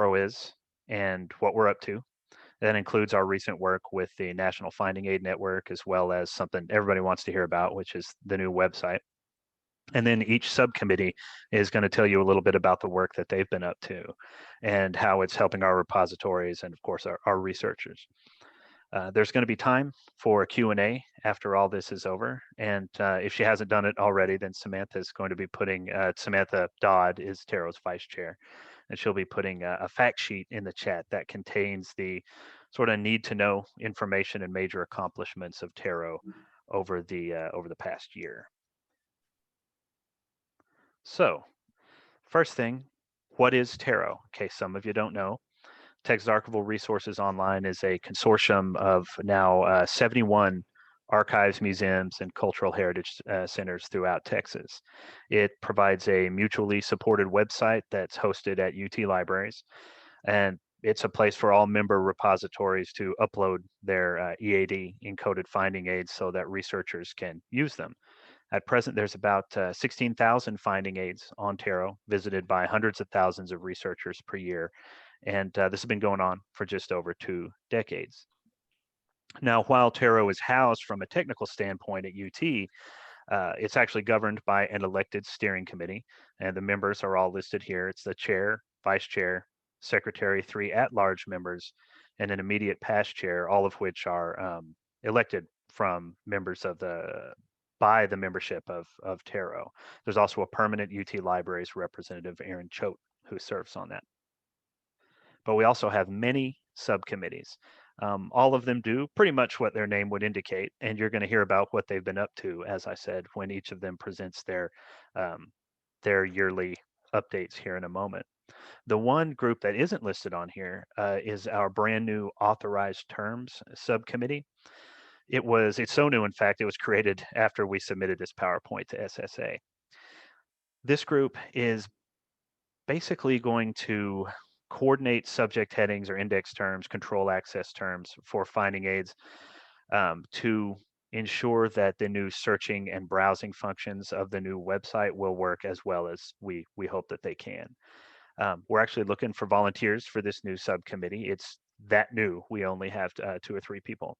TARO is and what we're up to. That includes our recent work with the National Finding Aid Network, as well as something everybody wants to hear about, which is the new website. And then each subcommittee is going to tell you a little bit about the work that they've been up to and how it's helping our repositories and, of course, our researchers. There's going to be time for a Q&A after all this is over. And if she hasn't done it already, then Samantha is going to be putting, Samantha Dodd is TARO's vice chair, and she'll be putting a fact sheet in the chat that contains the sort of need to know information and major accomplishments of TARO over the past year. So first thing, what is TARO? In case some of you don't know, Texas Archival Resources Online is a consortium of now 71 archives, museums, and cultural heritage centers throughout Texas. It provides a mutually supported website that's hosted at UT libraries, and it's a place for all member repositories to upload their EAD encoded finding aids so that researchers can use them. At present, there's about 16,000 finding aids on TARO, visited by hundreds of thousands of researchers per year. And this has been going on for just over 2 decades. Now, while TARO is housed from a technical standpoint at UT, it's actually governed by an elected steering committee, and the members are all listed here. It's the chair, vice chair, secretary, 3 at-large members, and an immediate past chair, all of which are elected from members of by the membership of TARO. There's also a permanent UT Libraries representative, Aaron Choate, who serves on that. But we also have many subcommittees. All of them do pretty much what their name would indicate, and you're going to hear about what they've been up to, as I said, when each of them presents their yearly updates here in a moment. The one group that isn't listed on here is our brand new authorized terms subcommittee. It's so new, in fact, it was created after we submitted this PowerPoint to SSA. This group is basically going to coordinate subject headings or index terms, control access terms for finding aids to ensure that the new searching and browsing functions of the new website will work as well as we hope that they can. We're actually looking for volunteers for this new subcommittee. It's that new. We only have 2 or 3 people.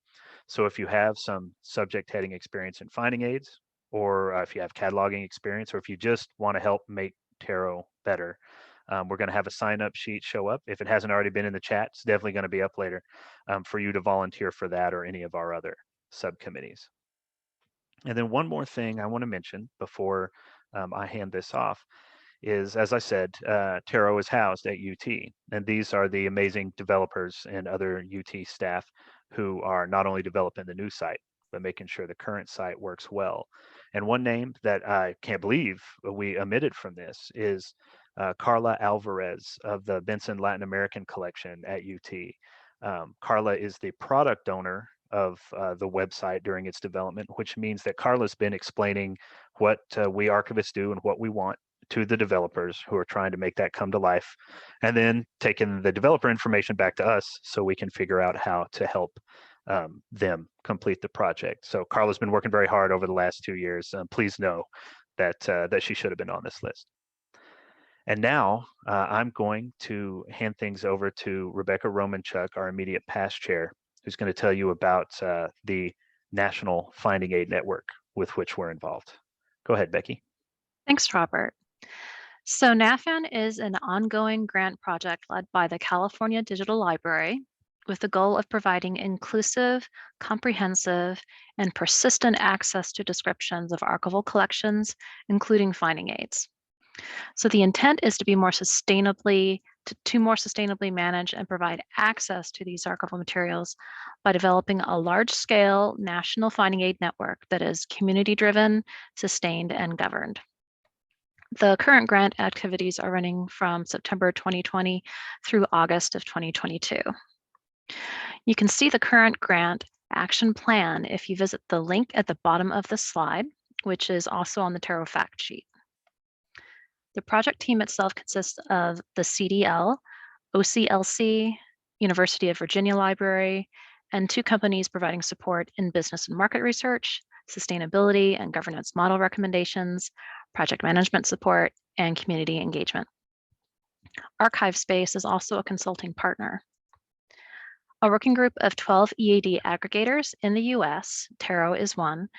So if you have some subject heading experience in finding aids, or if you have cataloging experience, or if you just want to help make TARO better, we're going to have a sign-up sheet show up. If it hasn't already been in the chat, it's definitely going to be up later for you to volunteer for that or any of our other subcommittees. And then one more thing I want to mention before I hand this off is, as I said, TARO is housed at UT, and these are the amazing developers and other UT staff who are not only developing the new site, but making sure the current site works well. And one name that I can't believe we omitted from this is Carla Alvarez of the Benson Latin American Collection at UT. Carla is the product owner of the website during its development, which means that Carla's been explaining what we archivists do and what we want to the developers who are trying to make that come to life, and then taking the developer information back to us so we can figure out how to help them complete the project. So Carla's been working very hard over the last 2 years. Please know that she should have been on this list. And now I'm going to hand things over to Rebecca Romanchuk, our immediate past chair, who's going to tell you about the National Finding Aid Network with which we're involved. Go ahead, Becky. Thanks, Robert. So NAFAN is an ongoing grant project led by the California Digital Library with the goal of providing inclusive, comprehensive, and persistent access to descriptions of archival collections, including finding aids. So the intent is to be more sustainably manage and provide access to these archival materials by developing a large-scale national finding aid network that is community-driven, sustained, and governed. The current grant activities are running from September 2020 through August of 2022. You can see the current grant action plan if you visit the link at the bottom of the slide, which is also on the TARO fact sheet. The project team itself consists of the CDL, OCLC, University of Virginia Library, and 2 companies providing support in business and market research, sustainability and governance model recommendations, project management support, and community engagement. Archive Space is also a consulting partner. A working group of 12 EAD aggregators in the US, TARO is one,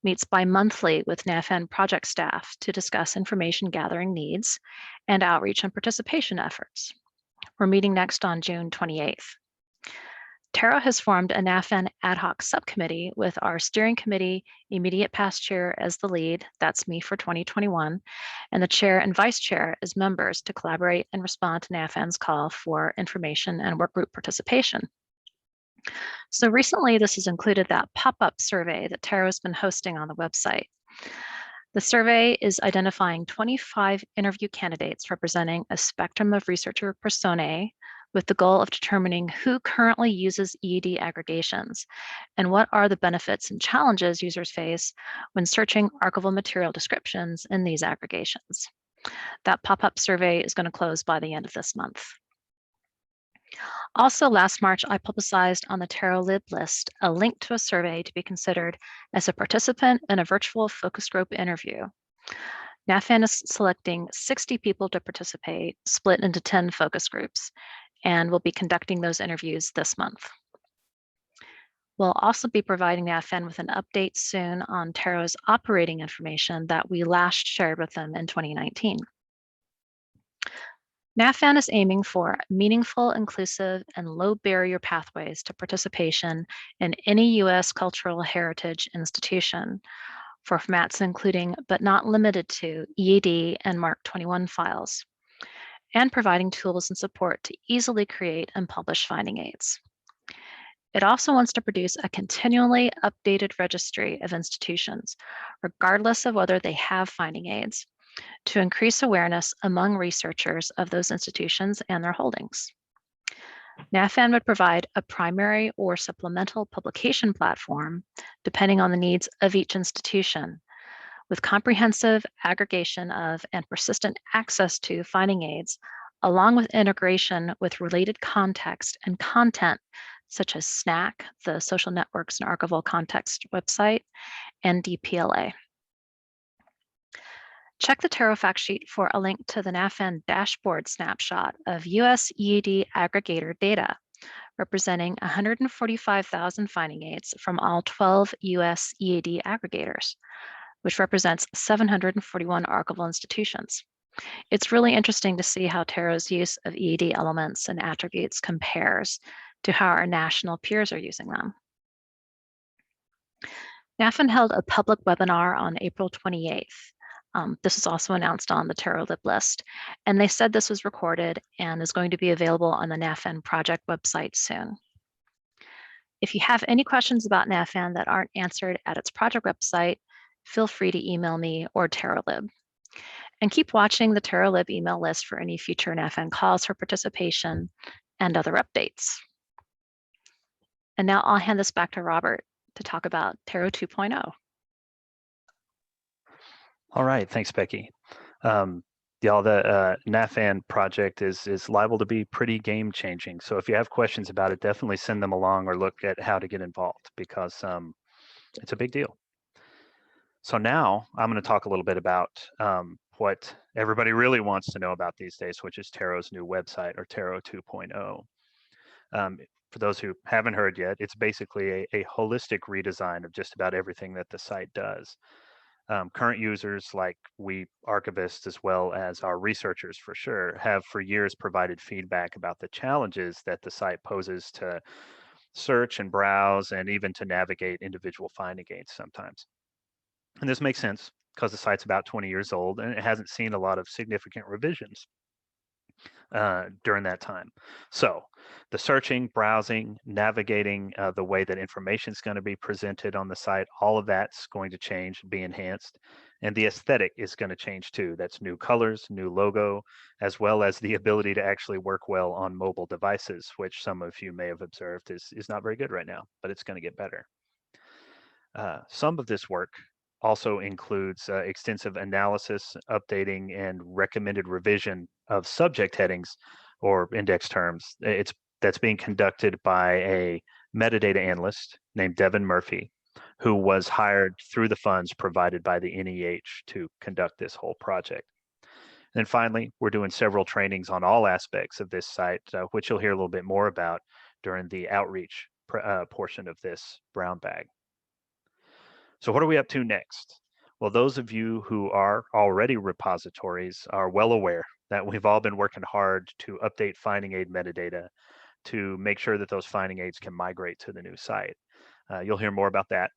meets bi-monthly with NAFAN project staff to discuss information gathering needs and outreach and participation efforts. We're meeting next on June 28th. TARO has formed a NAFAN ad hoc subcommittee with our steering committee immediate past chair as the lead, that's me for 2021, and the chair and vice chair as members to collaborate and respond to NAFAN's call for information and workgroup participation. So recently, this has included that pop-up survey that TARO has been hosting on the website. The survey is identifying 25 interview candidates representing a spectrum of researcher personae with the goal of determining who currently uses EAD aggregations and what are the benefits and challenges users face when searching archival material descriptions in these aggregations. That pop-up survey is going to close by the end of this month. Also, last March, I publicized on the TARO Lib list a link to a survey to be considered as a participant in a virtual focus group interview. NAFAN is selecting 60 people to participate, split into 10 focus groups, and we'll be conducting those interviews this month. We'll also be providing NAFAN with an update soon on TARO's operating information that we last shared with them in 2019. NAFAN is aiming for meaningful, inclusive, and low barrier pathways to participation in any U.S. cultural heritage institution for formats including, but not limited to, EAD and MARC 21 files, and providing tools and support to easily create and publish finding aids. It also wants to produce a continually updated registry of institutions, regardless of whether they have finding aids, to increase awareness among researchers of those institutions and their holdings. NAFAN would provide a primary or supplemental publication platform, depending on the needs of each institution, with comprehensive aggregation of and persistent access to finding aids, along with integration with related context and content, such as SNAC, the Social Networks and Archival Context website, and DPLA. Check the TARO fact sheet for a link to the NAFAN dashboard snapshot of US EAD aggregator data, representing 145,000 finding aids from all 12 US EAD aggregators, which represents 741 archival institutions. It's really interesting to see how TARO's use of EAD elements and attributes compares to how our national peers are using them. NAFAN held a public webinar on April 28th. This is also announced on the TARO Lib list, and they said this was recorded and is going to be available on the NAFAN project website soon. If you have any questions about NAFAN that aren't answered at its project website, feel free to email me or TARO Lib. And keep watching the TARO Lib email list for any future NAFAN calls for participation and other updates. And now I'll hand this back to Robert to talk about TARO 2.0. All right, thanks, Becky. Y'all, the NAFAN project is liable to be pretty game-changing. So if you have questions about it, definitely send them along or look at how to get involved, because it's a big deal. So now I'm going to talk a little bit about what everybody really wants to know about these days, which is TARO's new website, or TARO 2.0. For those who haven't heard yet, it's basically a holistic redesign of just about everything that the site does. Current users, like we archivists as well as our researchers for sure, have for years provided feedback about the challenges that the site poses to search and browse and even to navigate individual finding aids sometimes. And this makes sense because the site's about 20 years old and it hasn't seen a lot of significant revisions during that time. So the searching, browsing, navigating, the way that information is going to be presented on the site, all of that's going to change, be enhanced. And the aesthetic is going to change too. That's new colors, new logo, as well as the ability to actually work well on mobile devices, which some of you may have observed is not very good right now, but it's going to get better. Some of this work also includes extensive analysis, updating, and recommended revision of subject headings or index terms. That's being conducted by a metadata analyst named Devin Murphy, who was hired through the funds provided by the NEH to conduct this whole project. And finally, we're doing several trainings on all aspects of this site, which you'll hear a little bit more about during the outreach portion of this brown bag. So what are we up to next? Well, those of you who are already repositories are well aware that we've all been working hard to update finding aid metadata to make sure that those finding aids can migrate to the new site. You'll hear more about that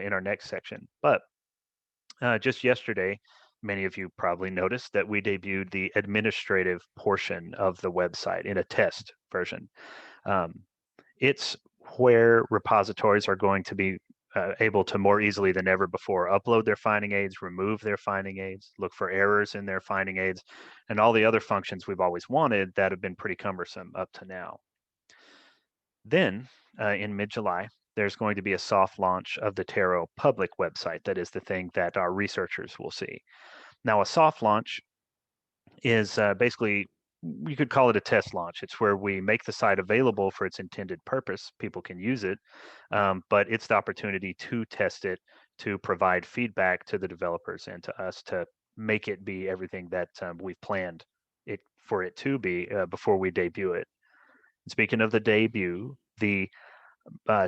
in our next section. But just yesterday, many of you probably noticed that we debuted the administrative portion of the website in a test version. It's where repositories are going to be able to more easily than ever before upload their finding aids, remove their finding aids, look for errors in their finding aids, and all the other functions we've always wanted that have been pretty cumbersome up to now. Then in mid-July, there's going to be a soft launch of the TARO public website. That is the thing that our researchers will see. Now, a soft launch is basically, you could call it a test launch. It's where we make the site available for its intended purpose. People can use it, but it's the opportunity to test it, to provide feedback to the developers and to us to make it be everything that we've planned it for it to be before we debut it. Speaking of the debut, the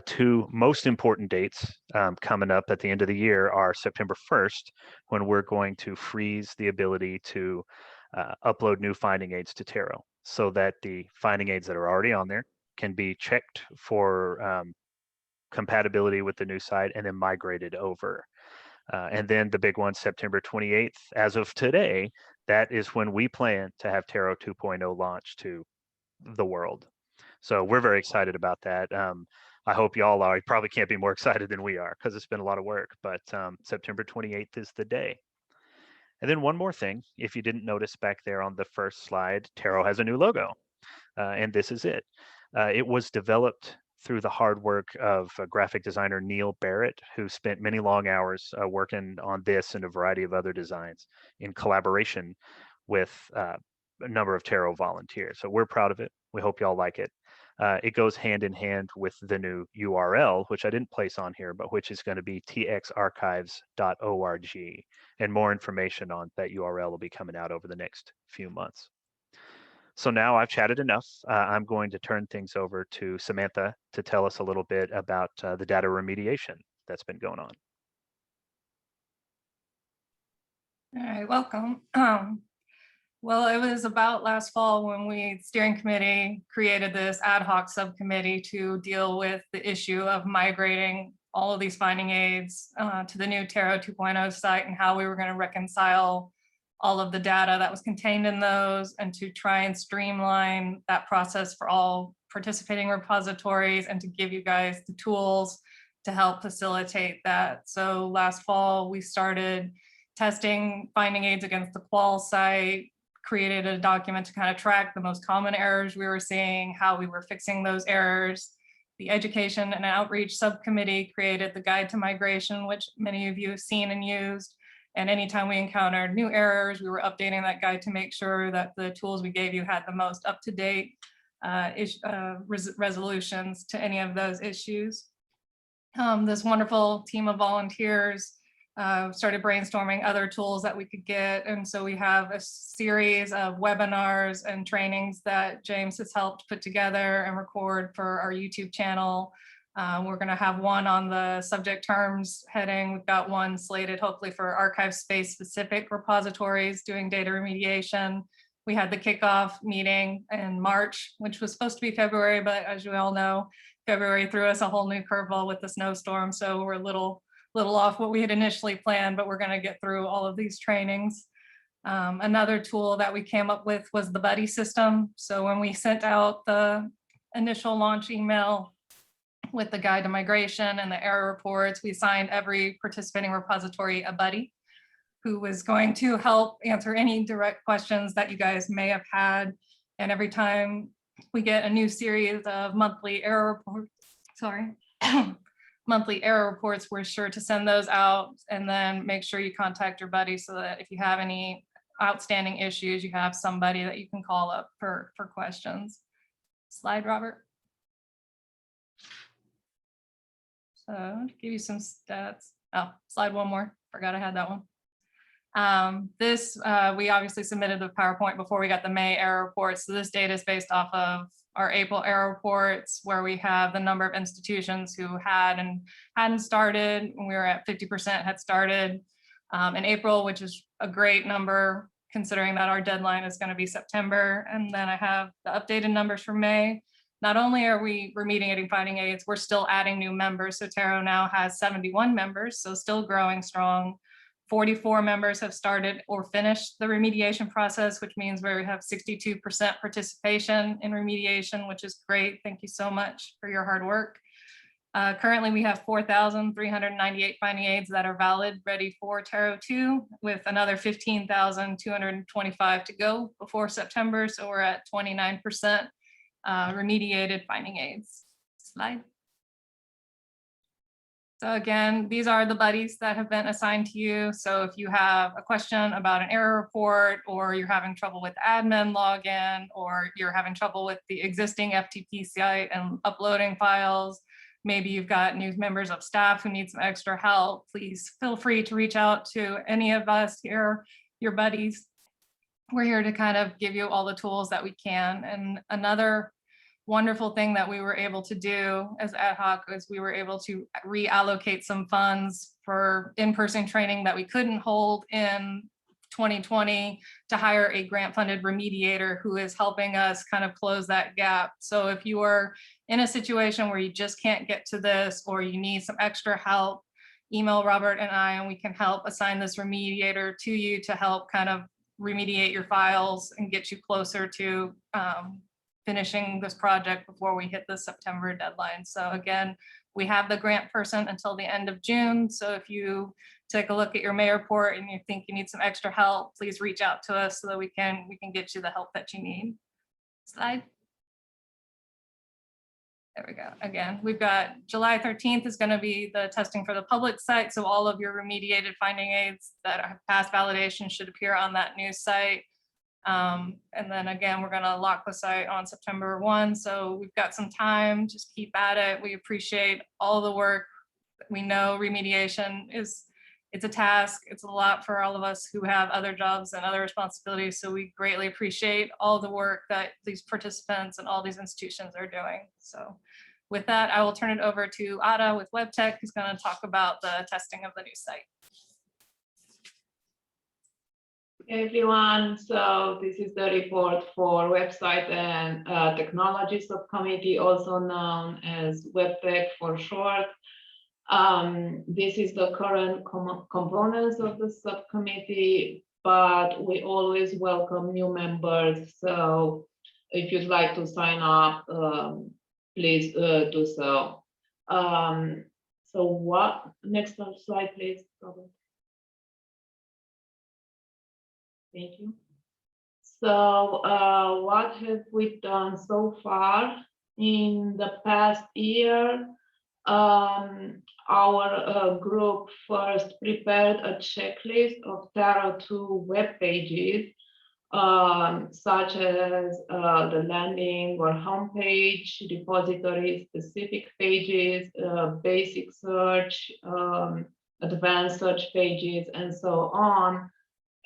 two most important dates coming up at the end of the year are September 1st, when we're going to freeze the ability to upload new finding aids to TARO so that the finding aids that are already on there can be checked for compatibility with the new site and then migrated over. And then the big one, September 28th, as of today, that is when we plan to have TARO 2.0 launch to the world. So we're very excited about that. I hope y'all are. You probably can't be more excited than we are because it's been a lot of work, but September 28th is the day. And then one more thing, if you didn't notice back there on the first slide, TARO has a new logo, and this is it. It was developed through the hard work of graphic designer Neil Barrett, who spent many long hours working on this and a variety of other designs in collaboration with a number of TARO volunteers. So we're proud of it. We hope y'all like it. It goes hand in hand with the new URL, which I didn't place on here, but which is going to be txarchives.org. And more information on that URL will be coming out over the next few months. So now I've chatted enough. I'm going to turn things over to Samantha to tell us a little bit about the data remediation that's been going on. All right, welcome. Well, it was about last fall when we, steering committee, created this ad hoc subcommittee to deal with the issue of migrating all of these finding aids to the new TARO 2.0 site and how we were going to reconcile all of the data that was contained in those and to try and streamline that process for all participating repositories and to give you guys the tools to help facilitate that. So last fall, we started testing finding aids against the qual site, created a document to kind of track the most common errors we were seeing, how we were fixing those errors. The education and outreach subcommittee created the guide to migration, which many of you have seen and used. And anytime we encountered new errors, we were updating that guide to make sure that the tools we gave you had the most up-to-date resolutions to any of those issues. This wonderful team of volunteers started brainstorming other tools that we could get. And so we have a series of webinars and trainings that James has helped put together and record for our YouTube channel. We're going to have one on the subject terms heading. We've got one slated hopefully for archive space specific repositories doing data remediation. We had the kickoff meeting in March, which was supposed to be February, but as you all know, February threw us a whole new curveball with the snowstorm. So we're a little off what we had initially planned, but we're going to get through all of these trainings. Another tool that we came up with was the buddy system. So when we sent out the initial launch email with the guide to migration and the error reports, we assigned every participating repository a buddy who was going to help answer any direct questions that you guys may have had. And every time we get a new series of monthly error reports, monthly error reports, we're sure to send those out and then make sure you contact your buddy so that if you have any outstanding issues, you have somebody that you can call up for questions. Slide, Robert. So to give you some stats. Oh, slide one more. Forgot I had that one. We obviously submitted the PowerPoint before we got the May error report. So this data is based off of our April error reports, where we have the number of institutions who had and hadn't started. We were at 50% had started in April, which is a great number considering that our deadline is going to be September. And then I have the updated numbers for May. Not only are we remediating finding aids, we're still adding new members. So TARO now has 71 members, so still growing strong. 44 members have started or finished the remediation process, which means we have 62% participation in remediation, which is great. Thank you so much for your hard work. Currently, we have 4,398 finding aids that are valid, ready for TARO 2, with another 15,225 to go before September. So we're at 29% remediated finding aids. Slide. So again, these are the buddies that have been assigned to you. So if you have a question about an error report, or you're having trouble with admin login, or you're having trouble with the existing FTP site and uploading files, maybe you've got new members of staff who need some extra help, please feel free to reach out to any of us here, your buddies. We're here to kind of give you all the tools that we can. And another wonderful thing that we were able to do as ad hoc is we were able to reallocate some funds for in-person training that we couldn't hold in 2020 to hire a grant-funded remediator who is helping us kind of close that gap. So if you are in a situation where you just can't get to this, or you need some extra help, email Robert and I, and we can help assign this remediator to you to help kind of remediate your files and get you closer to finishing this project before we hit the September deadline. So again, we have the grant person until the end of June. So if you take a look at your May report and you think you need some extra help, please reach out to us so that we can get you the help that you need. Slide. There we go. Again, we've got July 13th is going to be the testing for the public site. So all of your remediated finding aids that have passed validation should appear on that new site. And then again, we're going to lock the site on September 1. So we've got some time, just keep at it. We appreciate all the work. We know remediation it's a task. It's a lot for all of us who have other jobs and other responsibilities. So we greatly appreciate all the work that these participants and all these institutions are doing. So with that, I will turn it over to Ada with WebTech, who's going to talk about the testing of the new site. Hey everyone, so this is the report for website and technology subcommittee, also known as WebTech for short. This is the current components of the subcommittee, but we always welcome new members. So if you'd like to sign up, please do so. So what, next slide, please, Robert. Thank you. So what have we done so far? In the past year, our group first prepared a checklist of TARO 2 web pages, such as the landing or homepage, repository specific pages, basic search, advanced search pages, and so on,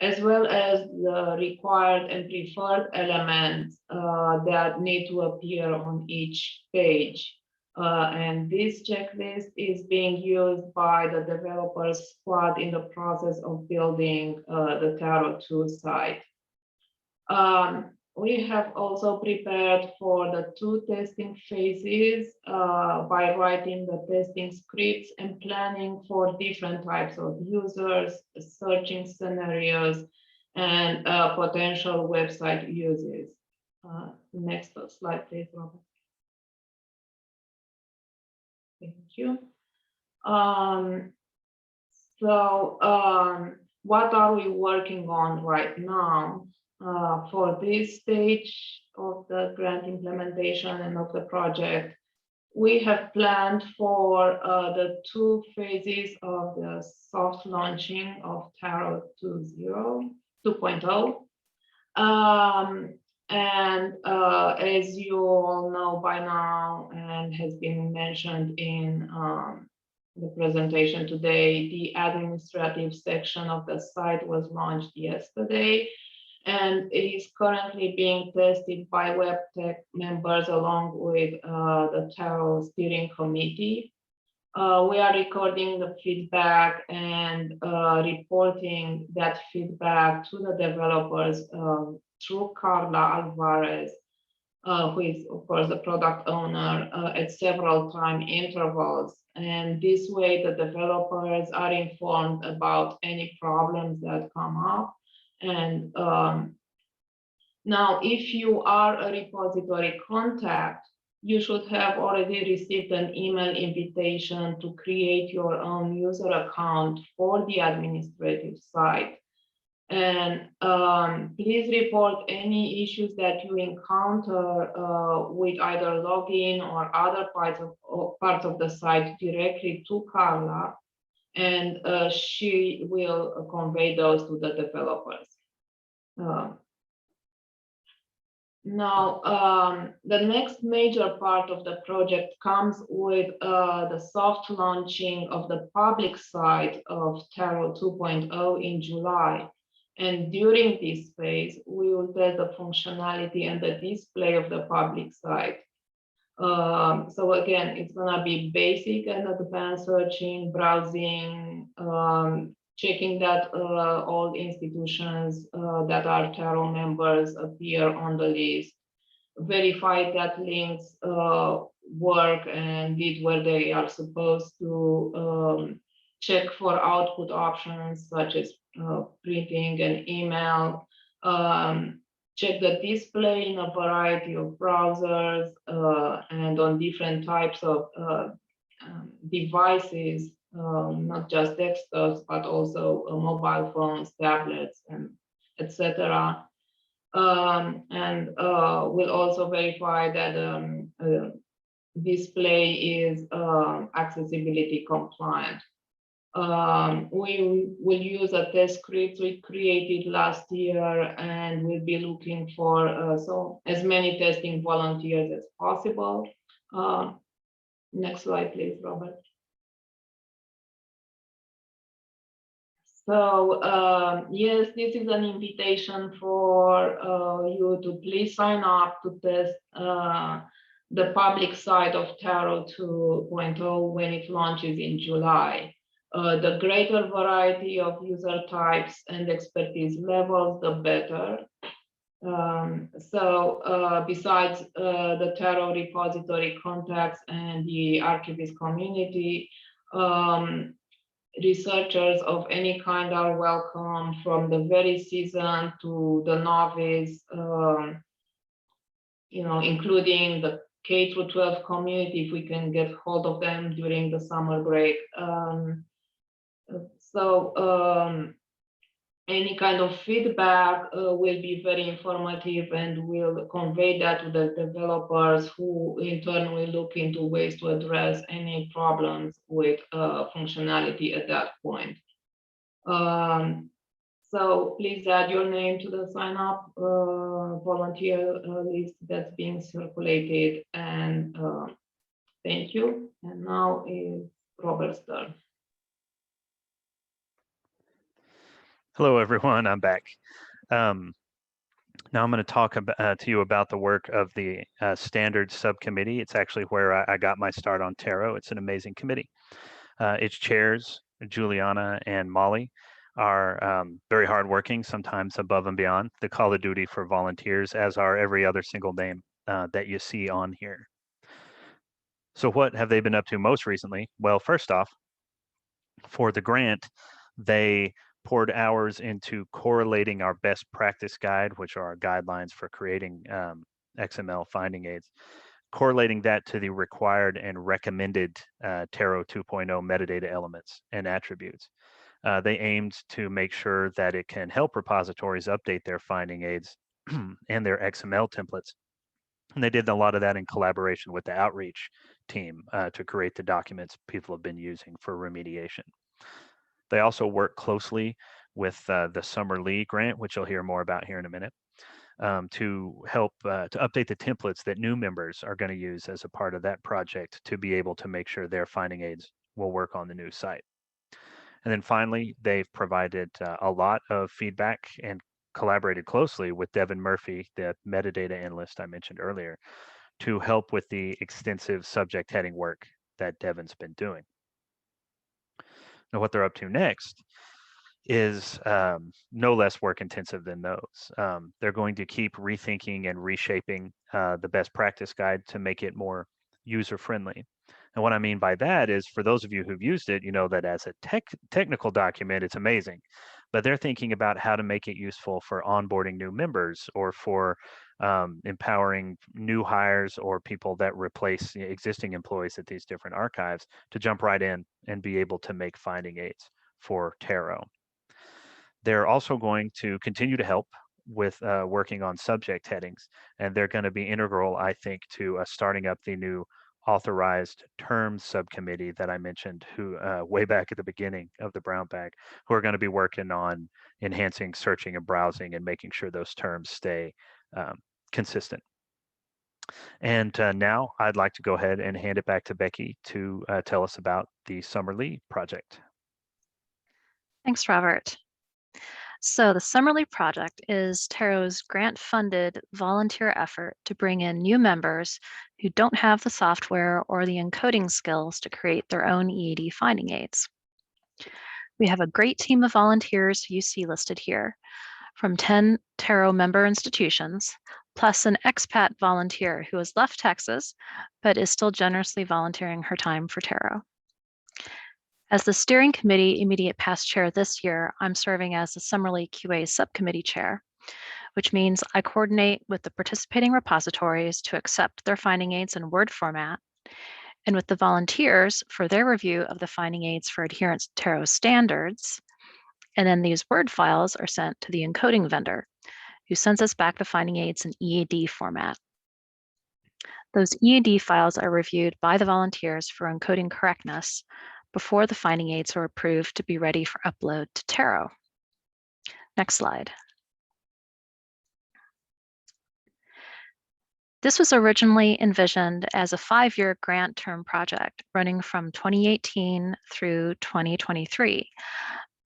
as well as the required and preferred elements that need to appear on each page. And this checklist is being used by the developers squad in the process of building the TARO 2 site. We have also prepared for the 2 testing phases by writing the testing scripts and planning for different types of users, searching scenarios, and potential website users. Next slide, please, Robert. Thank you. What are we working on right now? For this stage of the grant implementation and of the project, we have planned for the 2 phases of the soft launching of TARO 2.0. And as you all know by now, and has been mentioned in the presentation today. The administrative section of the site was launched yesterday and is currently being tested by web tech members along with the TARO steering committee. We are recording the feedback and reporting that feedback to the developers through Carla Alvarez, who is, of course, the product owner, at several time intervals. And this way, the developers are informed about any problems that come up. And now, if you are a repository contact, you should have already received an email invitation to create your own user account for the administrative site. And please report any issues that you encounter with either login or other parts of the site directly to Carla, and she will convey those to the developers. Now, the next major part of the project comes with the soft launching of the public site of TARO 2.0 in July. And during this phase, we will test the functionality and the display of the public site. So again, it's gonna be basic and advanced searching, browsing, checking that all institutions that are TARO members appear on the list, verify that links work and did where they are supposed to, check for output options such as printing and email, check the display in a variety of browsers and on different types of devices, not just desktops, but also mobile phones, tablets, and etc. And we'll also verify that display is accessibility compliant. We will use a test script we created last year, and we'll be looking for so as many testing volunteers as possible. Next slide, please, Robert. So yes, this is an invitation for you to please sign up to test the public site of TARO 2.0 when it launches in July. The greater variety of user types and expertise levels, the better. Besides the TARO repository contacts and the archivist community, researchers of any kind are welcome, from the very seasoned to the novice, including the K through 12 community, if we can get hold of them during the summer break. Any kind of feedback will be very informative, and we'll convey that to the developers, who in turn will look into ways to address any problems with functionality at that point. So please add your name to the sign up volunteer list that's being circulated, and thank you. And now is Robert's turn. Hello, everyone. I'm back. Now I'm going to talk to you about the work of the standards subcommittee. It's actually where I got my start on TARO. It's an amazing committee. Its chairs, Juliana and Molly, are very hardworking, sometimes above and beyond the call of duty for volunteers, as are every other single name that you see on here. So what have they been up to most recently? Well, first off, for the grant, they poured hours into correlating our best practice guide, which are our guidelines for creating XML finding aids, correlating that to the required and recommended TARO 2.0 metadata elements and attributes. They aimed to make sure that it can help repositories update their finding aids and their XML templates. And they did a lot of that in collaboration with the outreach team to create the documents people have been using for remediation. They also work closely with the Summer Lee grant, which you'll hear more about here in a minute, to help to update the templates that new members are going to use as a part of that project to be able to make sure their finding aids will work on the new site. And then finally, they've provided a lot of feedback and collaborated closely with Devin Murphy, the metadata analyst I mentioned earlier, to help with the extensive subject heading work that Devin's been doing. Now, what they're up to next is no less work intensive than those. They're going to keep rethinking and reshaping the best practice guide to make it more user friendly. And what I mean by that is, for those of you who've used it, you know that as a technical document, it's amazing. But they're thinking about how to make it useful for onboarding new members, or for empowering new hires or people that replace existing employees at these different archives to jump right in and be able to make finding aids for TARO. They're also going to continue to help with working on subject headings, and they're going to be integral, I think, to starting up the new authorized terms subcommittee that I mentioned, who way back at the beginning of the brown bag, who are going to be working on enhancing searching and browsing and making sure those terms stay consistent. And now I'd like to go ahead and hand it back to Becky to tell us about the Summerlee project. Thanks, Robert. So the Summerlee project is TARO's grant-funded volunteer effort to bring in new members who don't have the software or the encoding skills to create their own EAD finding aids. We have a great team of volunteers who you see listed here, from 10 TARO member institutions, plus an expat volunteer who has left Texas, but is still generously volunteering her time for TARO. As the steering committee immediate past chair this year, I'm serving as the Summerlee QA subcommittee chair, which means I coordinate with the participating repositories to accept their finding aids in Word format, and with the volunteers for their review of the finding aids for adherence to TARO standards. And then these Word files are sent to the encoding vendor, who sends us back the finding aids in EAD format. Those EAD files are reviewed by the volunteers for encoding correctness before the finding aids are approved to be ready for upload to TARO. Next slide. This was originally envisioned as a 5-year grant term project running from 2018 through 2023,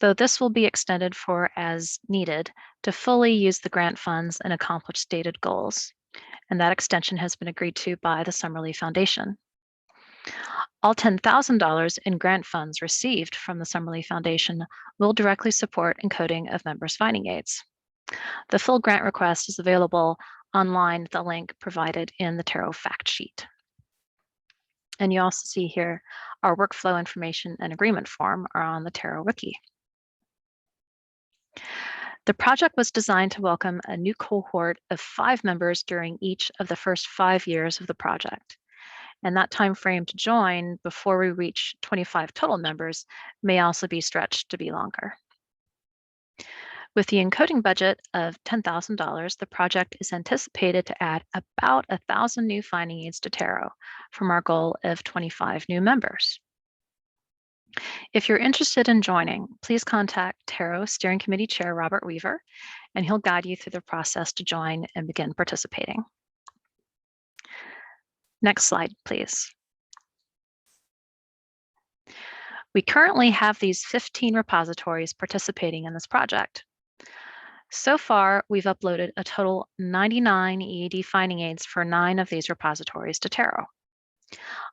though this will be extended for as needed to fully use the grant funds and accomplish stated goals. And that extension has been agreed to by the Summerlee Foundation. All $10,000 in grant funds received from the Summerlee Foundation will directly support encoding of members' finding aids. The full grant request is available online at the link provided in the TARO fact sheet. And you also see here our workflow information and agreement form are on the TARO wiki. The project was designed to welcome a new cohort of 5 members during each of the first 5 years of the project. And that time frame to join before we reach 25 total members may also be stretched to be longer. With the encoding budget of $10,000, the project is anticipated to add about 1,000 new finding aids to TARO from our goal of 25 new members. If you're interested in joining, please contact TARO Steering Committee Chair Robert Weaver, and he'll guide you through the process to join and begin participating. Next slide, please. We currently have these 15 repositories participating in this project. So far, we've uploaded a total 99 EAD finding aids for 9 of these repositories to TARO.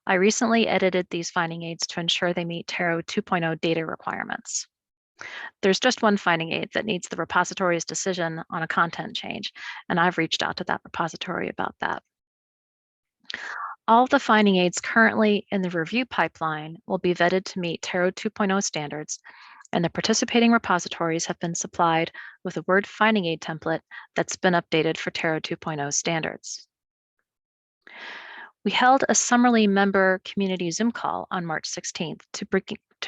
I recently edited these finding aids to ensure they meet TARO 2.0 data requirements. There's just one finding aid that needs the repository's decision on a content change, and I've reached out to that repository about that. All of the finding aids currently in the review pipeline will be vetted to meet TARO 2.0 standards, and the participating repositories have been supplied with a Word finding aid template that's been updated for TARO 2.0 standards. We held a Summerlee member community Zoom call on March 16th to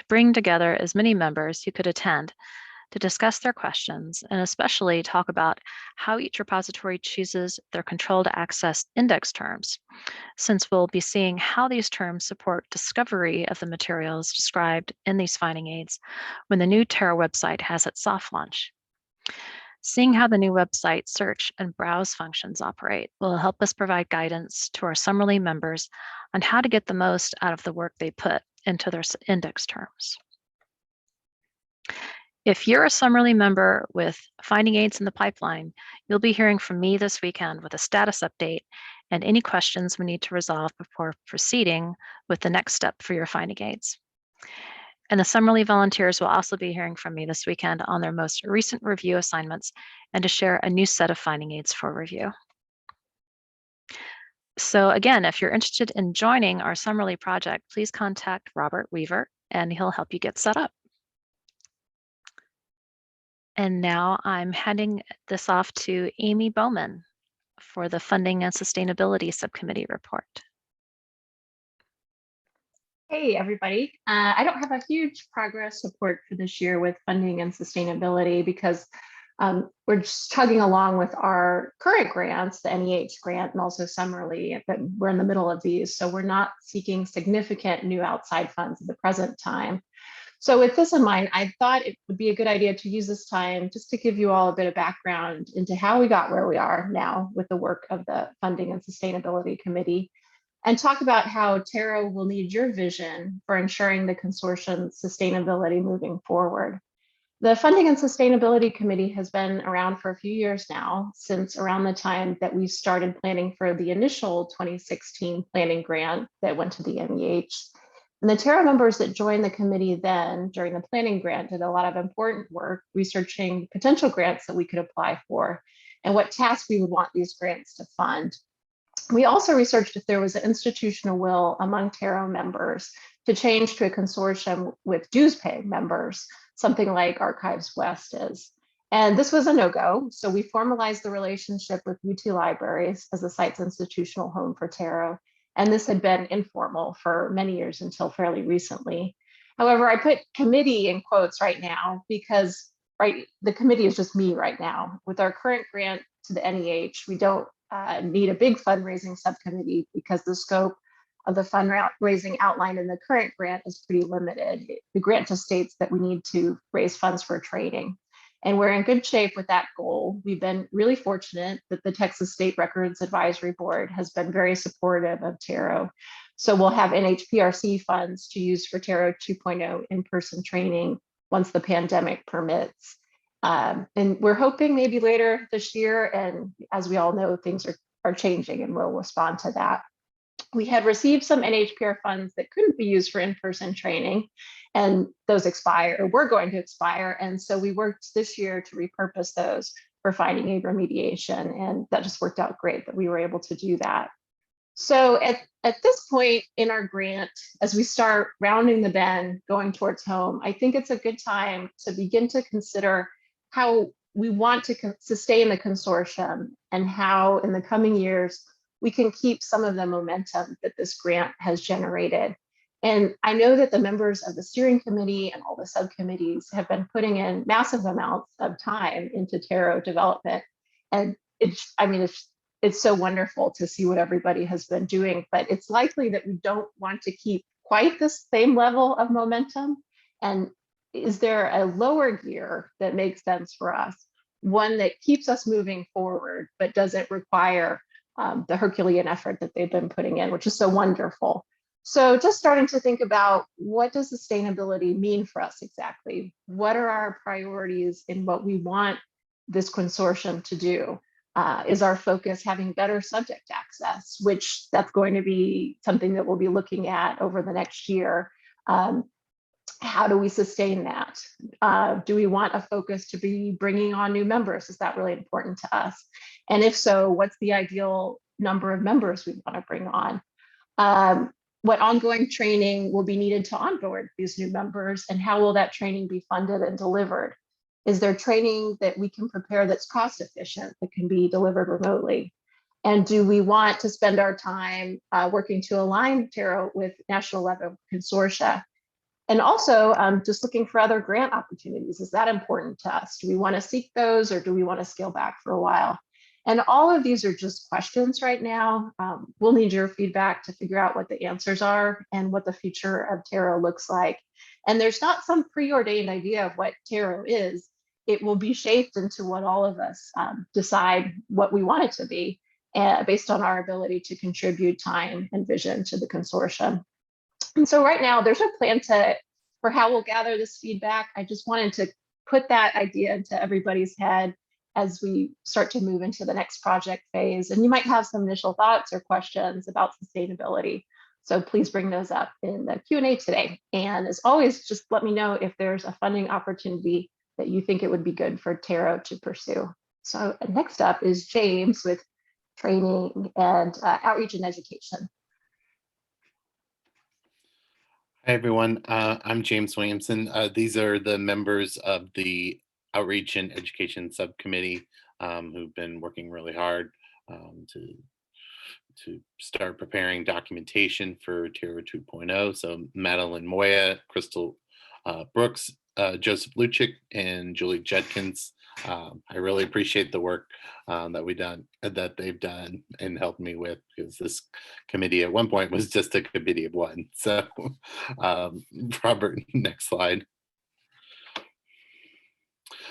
bring together as many members who could attend to discuss their questions and especially talk about how each repository chooses their controlled access index terms, since we'll be seeing how these terms support discovery of the materials described in these finding aids when the new TARO website has its soft launch. Seeing how the new website search and browse functions operate will help us provide guidance to our Summerlee members on how to get the most out of the work they put into their index terms. If you're a Summerly member with finding aids in the pipeline, you'll be hearing from me this weekend with a status update and any questions we need to resolve before proceeding with the next step for your finding aids. And the Summerly volunteers will also be hearing from me this weekend on their most recent review assignments and to share a new set of finding aids for review. So again, if you're interested in joining our Summerly project, please contact Robert Weaver and he'll help you get set up. And now I'm handing this off to Amy Bowman for the Funding and Sustainability Subcommittee report. Hey, everybody. I don't have a huge progress report for this year with funding and sustainability because we're just chugging along with our current grants, the NEH grant and also Summerly, but we're in the middle of these. So we're not seeking significant new outside funds at the present time. So with this in mind, I thought it would be a good idea to use this time just to give you all a bit of background into how we got where we are now with the work of the Funding and Sustainability Committee, and talk about how TARO will need your vision for ensuring the consortium's sustainability moving forward. The Funding and Sustainability Committee has been around for a few years now, since around the time that we started planning for the initial 2016 planning grant that went to the NEH. And the TARO members that joined the committee then during the planning grant did a lot of important work researching potential grants that we could apply for and what tasks we would want these grants to fund. We also researched if there was an institutional will among TARO members to change to a consortium with dues paying members, something like Archives West is. And this was a no-go, so we formalized the relationship with UT Libraries as the site's institutional home for TARO. And this had been informal for many years until fairly recently. However, I put committee in quotes right now because the committee is just me right now. With our current grant to the NEH, we don't need a big fundraising subcommittee because the scope of the fundraising outlined in the current grant is pretty limited. The grant just states that we need to raise funds for training. And we're in good shape with that goal. We've been really fortunate that the Texas State Records Advisory Board has been very supportive of TARO. So we'll have NHPRC funds to use for TARO 2.0 in-person training once the pandemic permits. And we're hoping maybe later this year, and as we all know, things are changing and we'll respond to that. We had received some NHPR funds that couldn't be used for in-person training, and those were going to expire. And so we worked this year to repurpose those for finding aid remediation. And that just worked out great that we were able to do that. So at this point in our grant, as we start rounding the bend, going towards home, I think it's a good time to begin to consider how we want to sustain the consortium and how in the coming years, we can keep some of the momentum that this grant has generated. And I know that the members of the steering committee and all the subcommittees have been putting in massive amounts of time into TARO development. And it's so wonderful to see what everybody has been doing, but it's likely that we don't want to keep quite the same level of momentum. And is there a lower gear that makes sense for us? One that keeps us moving forward, but doesn't require the Herculean effort that they've been putting in, which is so wonderful. So just starting to think about what does sustainability mean for us exactly? What are our priorities in what we want this consortium to do? Is our focus having better subject access, which that's going to be something that we'll be looking at over the next year. How do we sustain that? Do we want a focus to be bringing on new members? Is that really important to us? And if so, what's the ideal number of members we want to bring on? What ongoing training will be needed to onboard these new members, and how will that training be funded and delivered? Is there training that we can prepare that's cost efficient, that can be delivered remotely? And do we want to spend our time working to align TARO with national level consortia? And also just looking for other grant opportunities. Is that important to us? Do we want to seek those, or do we want to scale back for a while? And all of these are just questions right now. We'll need your feedback to figure out what the answers are and what the future of TARO looks like. And there's not some preordained idea of what TARO is. It will be shaped into what all of us decide what we want it to be based on our ability to contribute time and vision to the consortium. And so right now there's no plan for how we'll gather this feedback. I just wanted to put that idea into everybody's head as we start to move into the next project phase. And you might have some initial thoughts or questions about sustainability. So please bring those up in the Q&A today. And as always, just let me know if there's a funding opportunity that you think it would be good for TARO to pursue. So next up is James with training and outreach and education. Hi, everyone. I'm James Williamson. These are the members of the Outreach and Education Subcommittee who've been working really hard to start preparing documentation for TARO 2.0. So Madeline Moya, Crystal Brooks, Joseph Luchik, and Julie Judkins. I really appreciate the work that they've done and helped me with, because this committee at one point was just a committee of one. So Robert, next slide.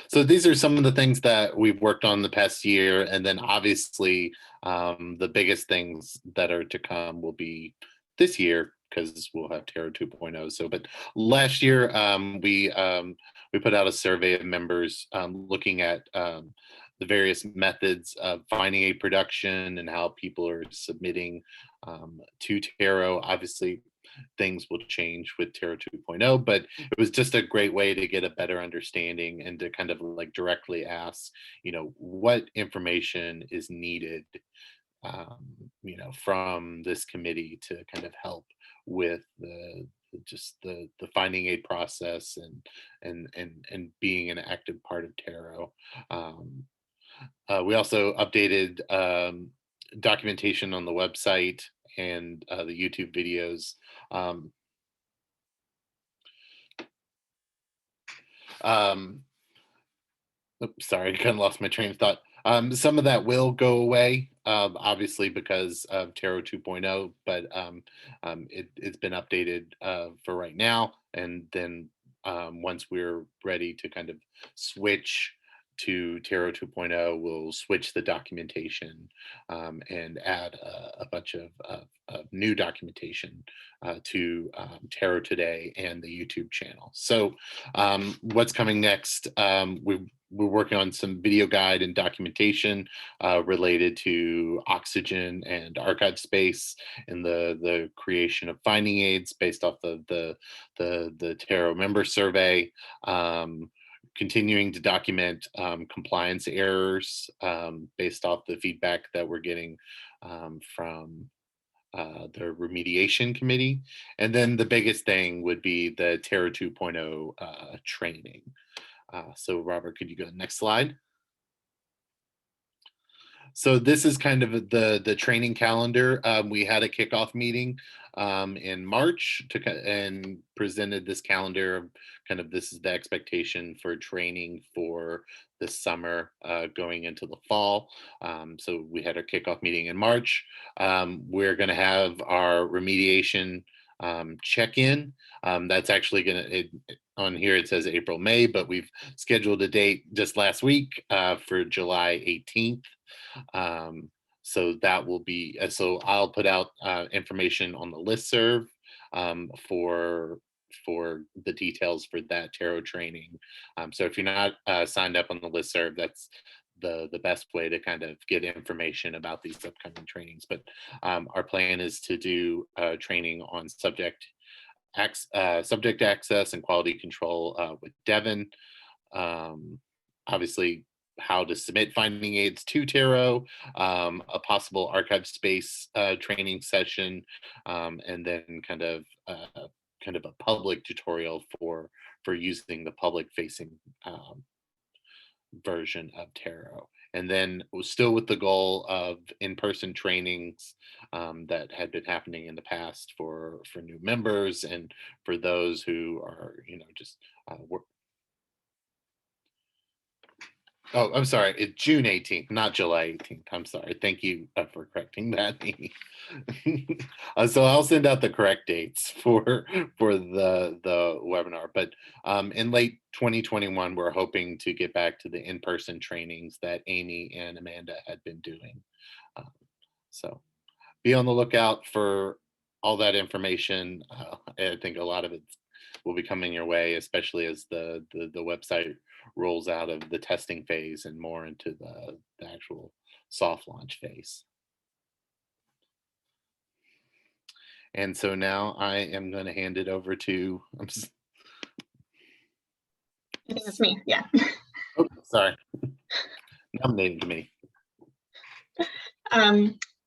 So these are some of the things that we've worked on the past year, and then obviously the biggest things that are to come will be this year, because we'll have TARO 2.0. So, but last year we put out a survey of members looking at the various methods of finding aid production and how people are submitting to TARO. Obviously, things will change with TARO 2.0, but it was just a great way to get a better understanding and to kind of like directly ask, you know, what information is needed, you know, from this committee to kind of help with the finding aid process and being an active part of TARO. We also updated documentation on the website and the YouTube videos. Oops, sorry, I kind of lost my train of thought. Some of that will go away, obviously, because of TARO 2.0, but it's been updated for right now. And then once we're ready to kind of switch to TARO 2.0, we'll switch the documentation and add a bunch of new documentation to TARO Today and the YouTube channel. So what's coming next? We're working on some video guide and documentation related to oxygen and archive space and the creation of finding aids based off of the TARO member survey. Continuing to document compliance errors based off the feedback that we're getting from the remediation committee. And then the biggest thing would be the TARO 2.0 training. So Robert, could you go to the next slide? So this is kind of the training calendar. We had a kickoff meeting in March and presented this calendar. Kind of this is the expectation for training for this summer going into the fall. So we had our kickoff meeting in March. We're going to have our remediation check-in. That's actually going to, on here it says April, May, but we've scheduled a date just last week for July 18th. So that will be, so I'll put out information on the listserv for the details for that TARO training. So if you're not signed up on the listserv, that's the best way to kind of get information about these upcoming trainings. But our plan is to do training on subject access and quality control with Devin. Obviously, how to submit finding aids to TARO, a possible archive space training session, and then kind of a public tutorial for using the public facing version of TARO. And then still with the goal of in-person trainings that had been happening in the past for new members and for those who are, you know, just oh, I'm sorry, it's June 18th, not July 18th. I'm sorry. Thank you for correcting that. So I'll send out the correct dates for the webinar. But in late 2021, we're hoping to get back to the in-person trainings that Amy and Amanda had been doing. So be on the lookout for all that information. I think a lot of it will be coming your way, especially as the website rolls out of the testing phase and more into the actual soft launch phase. And so now I am going to hand it over to, I think it's me, yeah. oh, sorry, nominating committee.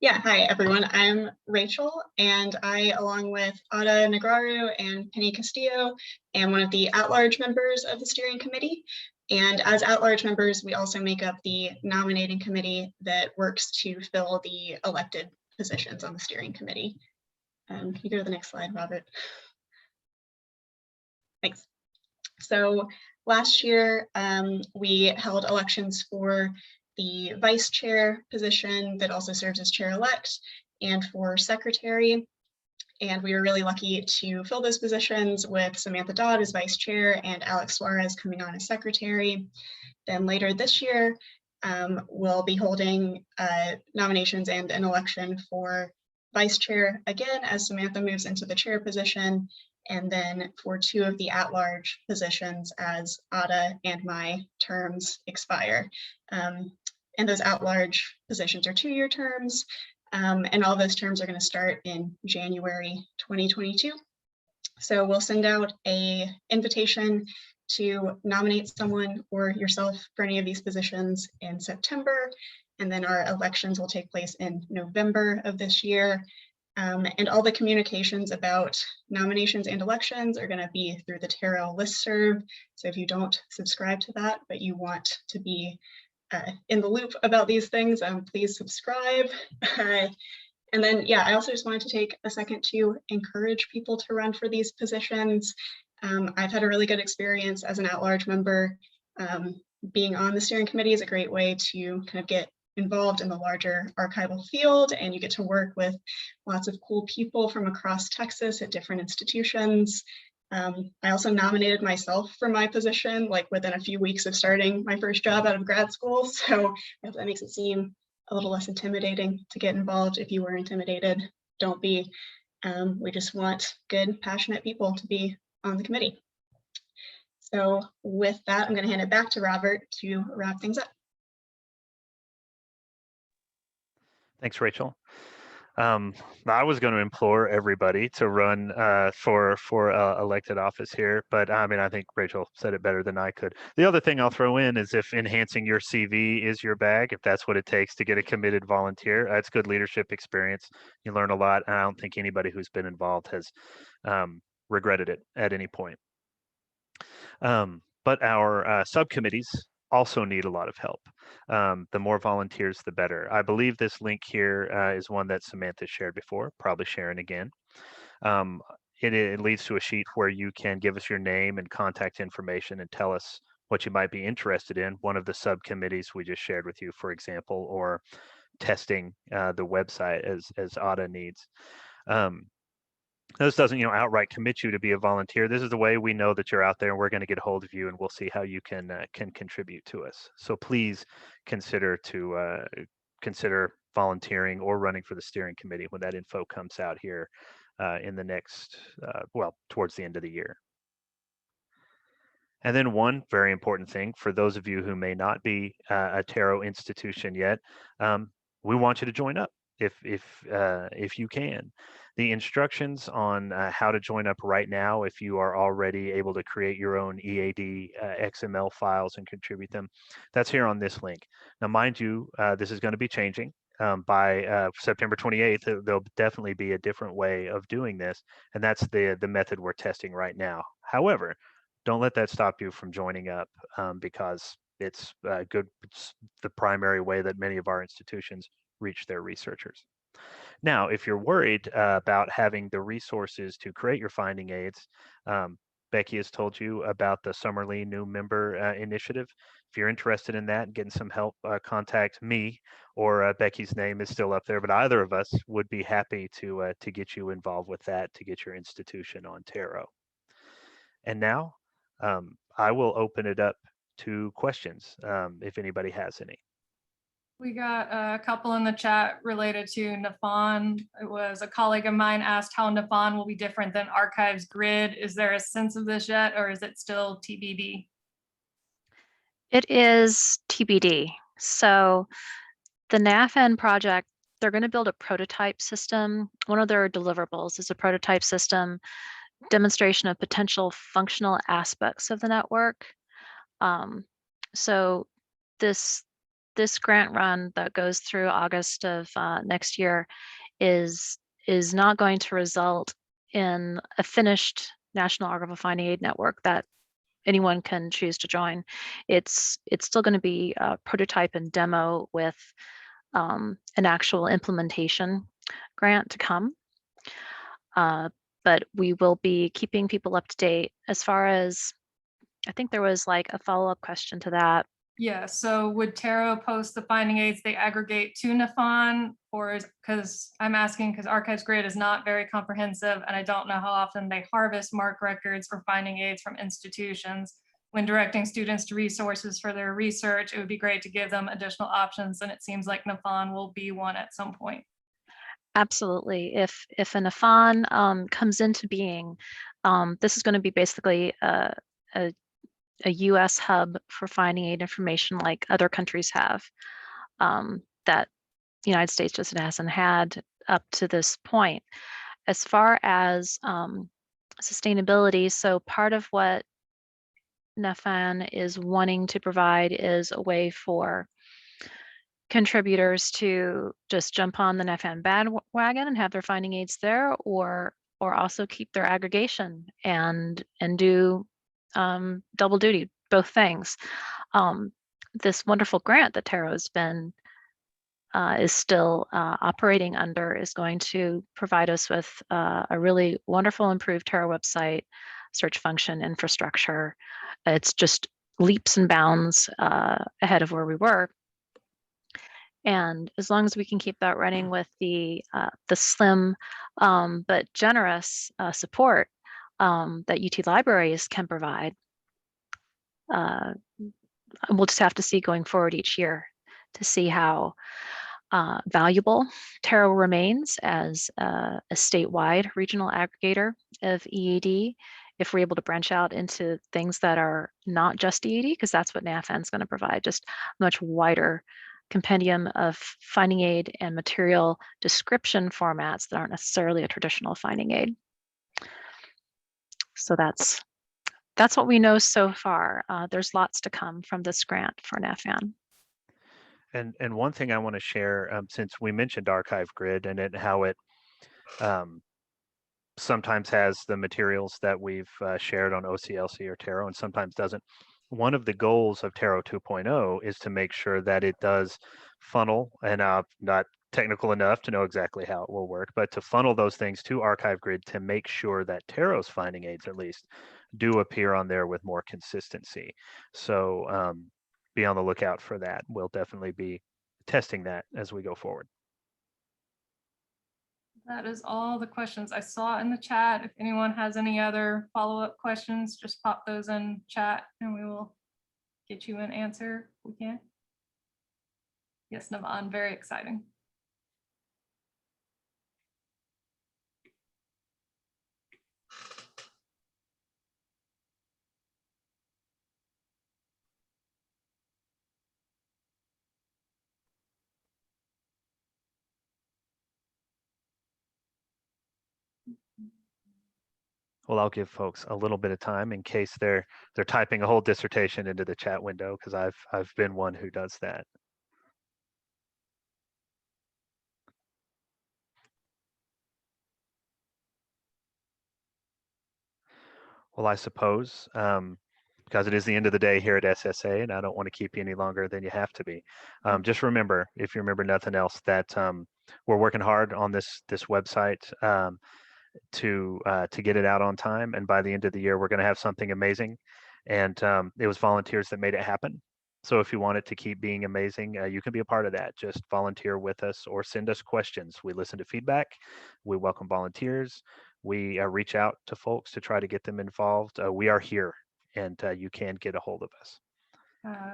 Yeah, hi everyone. I'm Rachel, and I, along with Ada Negraru and Penny Castillo, am one of the at-large members of the steering committee. And as at-large members, we also make up the nominating committee that works to fill the elected positions on the steering committee. Can you go to the next slide, Robert? Thanks. So last year, we held elections for the vice chair position that also serves as chair-elect, and for secretary. And we were really lucky to fill those positions with Samantha Dodd as vice chair and Alex Suarez coming on as secretary. Then later this year, we'll be holding nominations and an election for vice chair again as Samantha moves into the chair position, and then for 2 of the at-large positions as Ada and my terms expire. And those at-large positions are 2-year terms, and all those terms are going to start in January 2022. So we'll send out an invitation to nominate someone or yourself for any of these positions in September, and then our elections will take place in November of this year. And all the communications about nominations and elections are going to be through the TARO listserv. So if you don't subscribe to that, but you want to be in the loop about these things, please subscribe. And then, yeah, I also just wanted to take a second to encourage people to run for these positions. I've had a really good experience as an at-large member. Being on the steering committee is a great way to kind of get involved in the larger archival field, and you get to work with lots of cool people from across Texas at different institutions. I also nominated myself for my position like within a few weeks of starting my first job out of grad school, so I hope that makes it seem a little less intimidating to get involved. If you were intimidated, don't be. We just want good, passionate people to be on the committee. So with that, I'm going to hand it back to Robert to wrap things up. Thanks, Rachel. I was going to implore everybody to run for elected office here, but I mean, I think Rachel said it better than I could. The other thing I'll throw in is if enhancing your CV is your bag, if that's what it takes to get a committed volunteer, it's good leadership experience. You learn a lot, and I don't think anybody who's been involved has regretted it at any point. But our subcommittees also need a lot of help. The more volunteers, the better. I believe this link here is one that Samantha shared before, probably sharing again. It leads to a sheet where you can give us your name and contact information and tell us what you might be interested in. One of the subcommittees we just shared with you, for example, or testing the website as Ada needs. This doesn't, outright commit you to be a volunteer. This is the way we know that you're out there, and we're going to get a hold of you, and we'll see how you can contribute to us. So please consider volunteering or running for the steering committee when that info comes out here in the next, towards the end of the year. And then one very important thing for those of you who may not be a TARO institution yet, we want you to join up if you can. The instructions on how to join up right now, if you are already able to create your own EAD XML files and contribute them, that's here on this link. Now, mind you, this is going to be changing. By September 28th, there'll definitely be a different way of doing this, and that's the method we're testing right now. However, don't let that stop you from joining up because it's the primary way that many of our institutions reach their researchers. Now, if you're worried about having the resources to create your finding aids, Becky has told you about the Summerlee New Member Initiative. If you're interested in that and getting some help, contact me, or Becky's name is still up there, but either of us would be happy to get you involved with that to get your institution on TARO. And now I will open it up to questions if anybody has any. We got a couple in the chat related to NAFAN. It was a colleague of mine asked how NAFAN will be different than Archives Grid. Is there a sense of this yet, or is it still TBD? It is TBD. So the NAFAN project, they're going to build a prototype system. One of their deliverables is a prototype system demonstration of potential functional aspects of the network. So this grant run that goes through August of next year is not going to result in a finished National Archival Finding Aid network that anyone can choose to join. It's still going to be a prototype and demo with an actual implementation grant to come. But we will be keeping people up to date as far as, I think there was like a follow-up question to that. Yeah, so would TARO post the finding aids they aggregate to NAFAN, or because I'm asking because Archives Grid is not very comprehensive and I don't know how often they harvest MARC records or finding aids from institutions. When directing students to resources for their research, it would be great to give them additional options, and it seems like NAFAN will be one at some point. Absolutely. If a NAFAN comes into being, this is going to be basically a US hub for finding aid information like other countries have, that the United States just hasn't had up to this point. As far as sustainability, so part of what NAFAN is wanting to provide is a way for contributors to just jump on the NAFAN bandwagon and have their finding aids there, or also keep their aggregation and do double duty, both things. This wonderful grant that TARO's been is still operating under is going to provide us with a really wonderful improved TARO website, search function, infrastructure. It's just leaps and bounds ahead of where we were. And as long as we can keep that running with the slim but generous support that UT Libraries can provide, we'll just have to see going forward each year to see how valuable TARO remains as a statewide regional aggregator of EAD, if we're able to branch out into things that are not just EAD, because that's what NAFAN is going to provide, just a much wider compendium of finding aid and material description formats that aren't necessarily a traditional finding aid. So that's what we know so far. There's lots to come from this grant for NAFAN. And one thing I want to share, since we mentioned Archive Grid and how it sometimes has the materials that we've shared on OCLC or TARO and sometimes doesn't. One of the goals of TARO 2.0 is to make sure that it does funnel, and I'm not technical enough to know exactly how it will work, but to funnel those things to Archive Grid to make sure that TARO's finding aids at least do appear on there with more consistency. So be on the lookout for that. We'll definitely be testing that as we go forward. That is all the questions I saw in the chat. If anyone has any other follow-up questions, just pop those in chat and we will get you an answer if we can. Yes, NAFAN, very exciting. Well, I'll give folks a little bit of time in case they're typing a whole dissertation into the chat window, because I've been one who does that. Well, I suppose because it is the end of the day here at SSA, and I don't want to keep you any longer than you have to be. Just remember, if you remember nothing else, that we're working hard on this website to get it out on time, and by the end of the year we're going to have something amazing. And it was volunteers that made it happen. So if you want it to keep being amazing, you can be a part of that. Just volunteer with us or send us questions. We listen to feedback. We welcome volunteers. We reach out to folks to try to get them involved. We are here, and you can get a hold of us.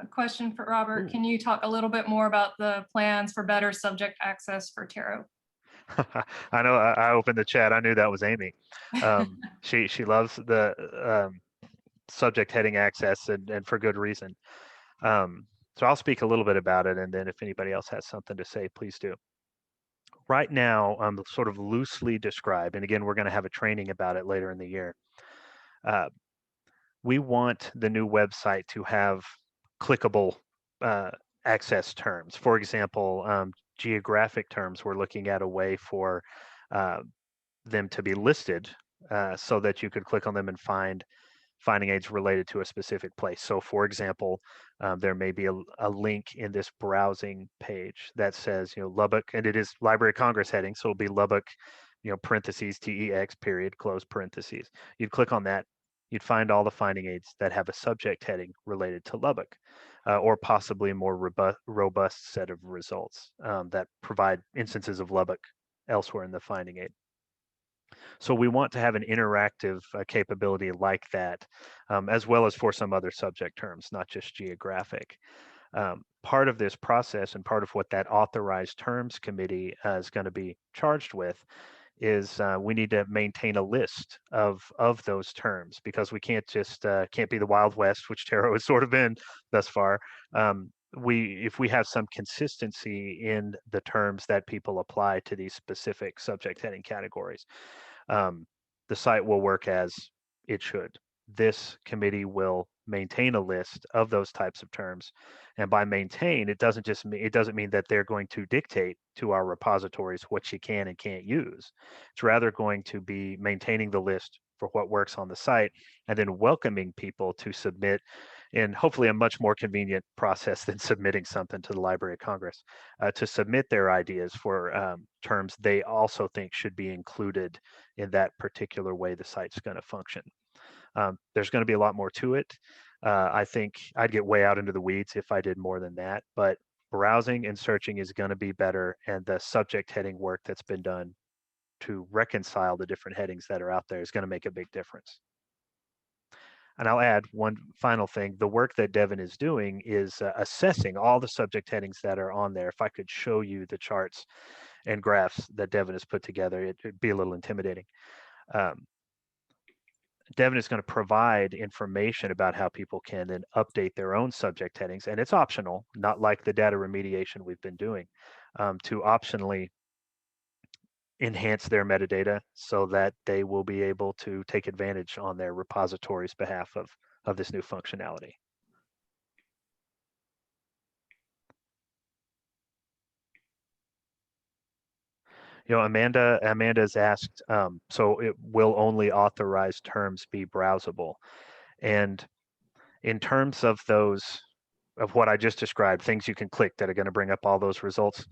Question for Robert. Can you talk a little bit more about the plans for better subject access for TARO? I know I opened the chat. I knew that was Amy. She loves the subject heading access, and for good reason. So I'll speak a little bit about it, and then if anybody else has something to say, please do. Right now, sort of loosely described, and again, we're going to have a training about it later in the year. We want the new website to have clickable access terms. For example, geographic terms, we're looking at a way for them to be listed so that you could click on them and find finding aids related to a specific place. So for example, there may be a link in this browsing page that says, Lubbock, and it is Library of Congress heading, so it'll be Lubbock, parentheses, TEX, period, close parentheses. You'd click on that, you'd find all the finding aids that have a subject heading related to Lubbock, or possibly a more robust set of results that provide instances of Lubbock elsewhere in the finding aid. So we want to have an interactive capability like that, as well as for some other subject terms, not just geographic. Part of this process and part of what that authorized terms committee is going to be charged with is we need to maintain a list of those terms, because we can't just can't be the Wild West, which TARO has sort of been thus far. If we have some consistency in the terms that people apply to these specific subject heading categories, the site will work as it should. This committee will maintain a list of those types of terms, and by maintain, it doesn't mean that they're going to dictate to our repositories what you can and can't use. It's rather going to be maintaining the list for what works on the site, and then welcoming people to submit in hopefully a much more convenient process than submitting something to the Library of Congress, to submit their ideas for terms they also think should be included in that particular way the site's going to function. There's going to be a lot more to it. I think I'd get way out into the weeds if I did more than that, but browsing and searching is going to be better, and the subject heading work that's been done to reconcile the different headings that are out there is going to make a big difference. And I'll add one final thing. The work that Devin is doing is assessing all the subject headings that are on there. If I could show you the charts and graphs that Devin has put together, it'd be a little intimidating. Devin is going to provide information about how people can then update their own subject headings, and it's optional, not like the data remediation we've been doing, to optionally enhance their metadata so that they will be able to take advantage on their repository's behalf of this new functionality. Amanda's asked, so it will only authorized terms be browsable? And in terms of what I just described, things you can click that are going to bring up all those results,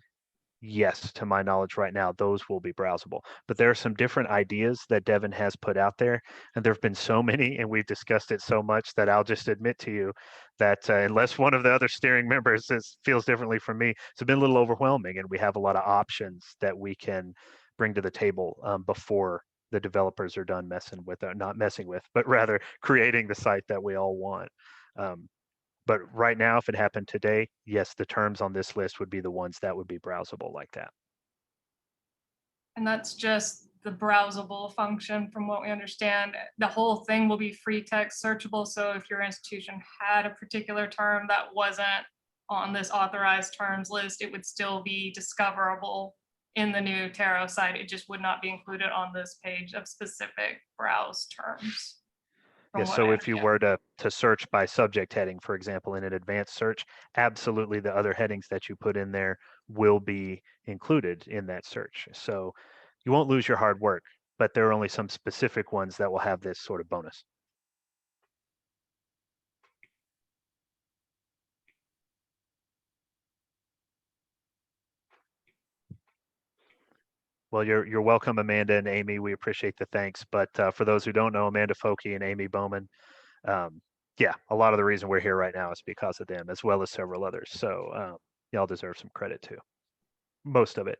yes, to my knowledge right now, those will be browsable. But there are some different ideas that Devin has put out there, and there have been so many, and we've discussed it so much that I'll just admit to you that unless one of the other steering members feels differently from me, it's been a little overwhelming, and we have a lot of options that we can bring to the table before the developers are done not messing with, but rather creating the site that we all want. But right now, if it happened today, yes, the terms on this list would be the ones that would be browsable like that. And that's just the browsable function from what we understand. The whole thing will be free text searchable. So if your institution had a particular term that wasn't on this authorized terms list, it would still be discoverable in the new TARO site. It just would not be included on this page of specific browse terms. Yes, so if you were to search by subject heading, for example, in an advanced search, absolutely the other headings that you put in there will be included in that search. So you won't lose your hard work, but there are only some specific ones that will have this sort of bonus. Well, you're welcome, Amanda and Amy. We appreciate the thanks. But for those who don't know, Amanda Foki and Amy Bowman, yeah, a lot of the reason we're here right now is because of them, as well as several others. So y'all deserve some credit too. Most of it.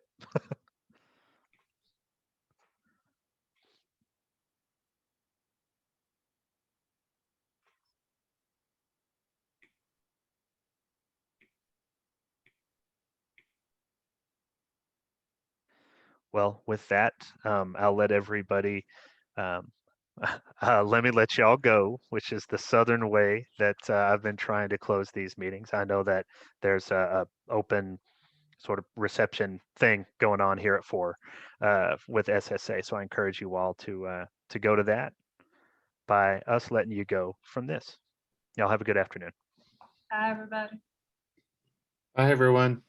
Well, with that, I'll let everybody, um, let me let y'all go, which is the Southern way that I've been trying to close these meetings. I know that there's a open sort of reception thing going on here at 4 with SSA. So I encourage you all to go to that by us letting you go from this. Y'all have a good afternoon. Hi, everybody. Bye, everyone.